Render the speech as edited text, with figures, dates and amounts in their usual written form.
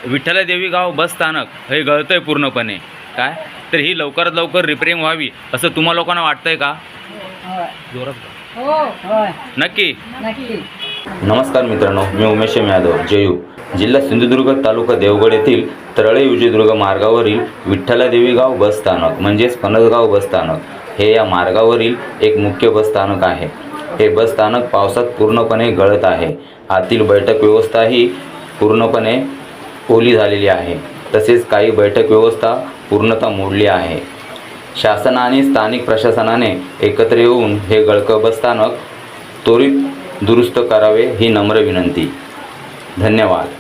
विठ्ठला देवी गाव बस स्थानक हे गळतंय पूर्णपणे काय, तर ही लवकरात लवकर रिपेअरिंग व्हावी असं तुम्हा लोकांना वाटतंय का? नक्की. नमस्कार मित्रांनो, मी उमेश यादव जयू. जिल्हा सिंधुदुर्ग, तालुका देवगड येथील तरळे विजयदुर्ग मार्गावरील विठ्ठला देवी गाव बस स्थानक म्हणजेच फणसगाव बस स्थानक हे या मार्गावरील एक मुख्य बस स्थानक आहे. हे बस स्थानक पावसात पूर्णपणे गळत आहे. आतील बैठक व्यवस्थाही पूर्णपणे ओली झालेली आहे. तसेच काही बैठक व्यवस्था पूर्णतः मोडली आहे. शासन आणि स्थानिक प्रशासनाने एकत्र येऊन हे गळकं बस स्थानक त्वरित दुरुस्त करावे ही नम्र विनंती. धन्यवाद.